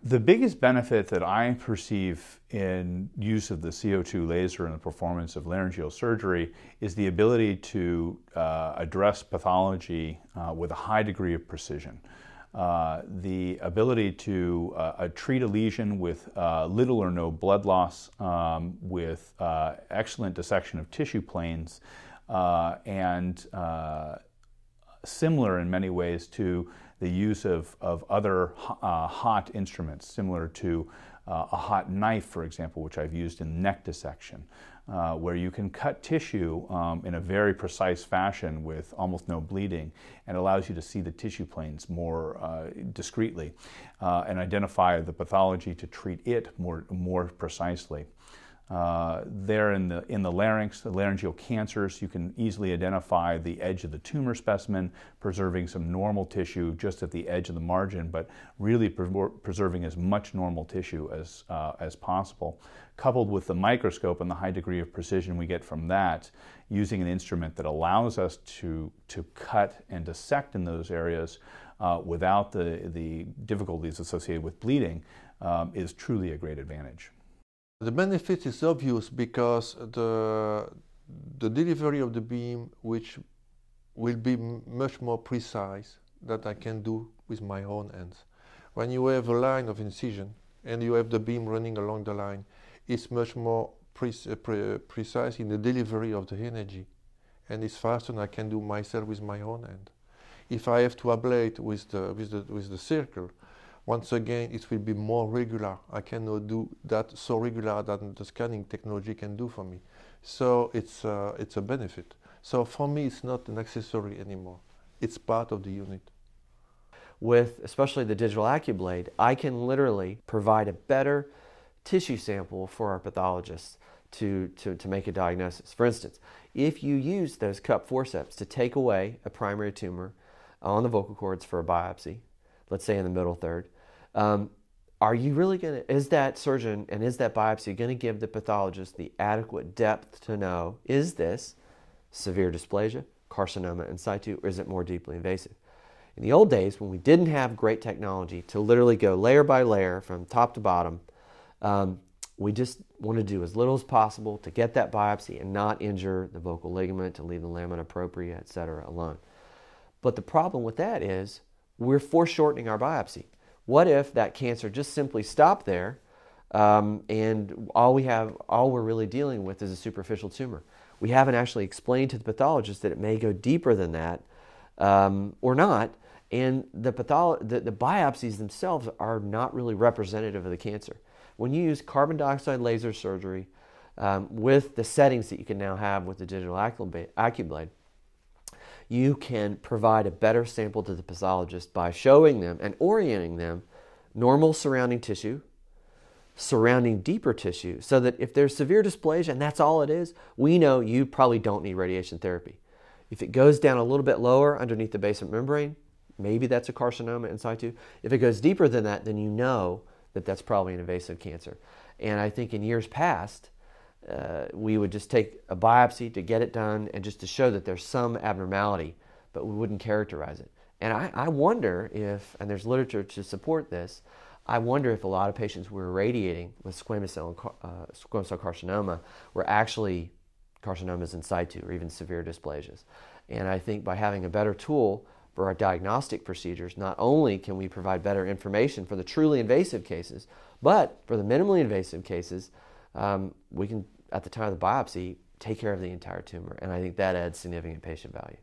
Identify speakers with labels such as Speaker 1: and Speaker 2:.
Speaker 1: The biggest benefit that I perceive in use of the CO2 laser and the performance of laryngeal surgery is the ability to address pathology with a high degree of precision. The ability to treat a lesion with little or no blood loss, with excellent dissection of tissue planes, and similar in many ways to the use of other hot instruments, similar to a hot knife, for example, which I've used in neck dissection, where you can cut tissue in a very precise fashion with almost no bleeding, and allows you to see the tissue planes more discreetly and identify the pathology to treat it more precisely. There in the larynx, the laryngeal cancers, you can easily identify the edge of the tumor specimen, preserving some normal tissue just at the edge of the margin, but really preserving as much normal tissue as possible. Coupled with the microscope and the high degree of precision we get from that, using an instrument that allows us to cut and dissect in those areas without the difficulties associated with bleeding is truly a great advantage.
Speaker 2: The benefit is obvious because the delivery of the beam, which will be much more precise that I can do with my own hands. When you have a line of incision and you have the beam running along the line, it's much more precise in the delivery of the energy, and it's faster than I can do myself with my own hand. If I have to ablate with the circle, once again, it will be more regular. I cannot do that so regular that the scanning technology can do for me. So it's a benefit. So for me, it's not an accessory anymore. It's part of the unit.
Speaker 3: With especially the digital AccuBlade, I can literally provide a better tissue sample for our pathologists to make a diagnosis. For instance, if you use those cup forceps to take away a primary tumor on the vocal cords for a biopsy, let's say in the middle third, are you really going to, is that surgeon and is that biopsy going to give the pathologist the adequate depth to know, is this severe dysplasia, carcinoma in situ, or is it more deeply invasive? In the old days, when we didn't have great technology to literally go layer by layer from top to bottom, we just want to do as little as possible to get that biopsy and not injure the vocal ligament, to leave the lamina propria, etc. alone. But the problem with that is we're foreshortening our biopsy. What if that cancer just simply stopped there and all we're really dealing with is a superficial tumor? We haven't actually explained to the pathologist that it may go deeper than that or not, and the biopsies themselves are not really representative of the cancer. When you use carbon dioxide laser surgery with the settings that you can now have with the digital AccuBlade, you can provide a better sample to the pathologist by showing them and orienting them normal surrounding tissue, surrounding deeper tissue, so that if there's severe dysplasia and that's all it is, we know you probably don't need radiation therapy. If it goes down a little bit lower underneath the basement membrane, maybe that's a carcinoma in situ. If it goes deeper than that, then you know that that's probably an invasive cancer. And I think in years past, we would just take a biopsy to get it done and just to show that there's some abnormality, but we wouldn't characterize it. And I wonder if, and there's literature to support this, I wonder if a lot of patients we were irradiating with squamous cell carcinoma were actually carcinomas in situ or even severe dysplasias. And I think by having a better tool for our diagnostic procedures, not only can we provide better information for the truly invasive cases, but for the minimally invasive cases, we can, at the time of the biopsy, take care of the entire tumor. And I think that adds significant patient value.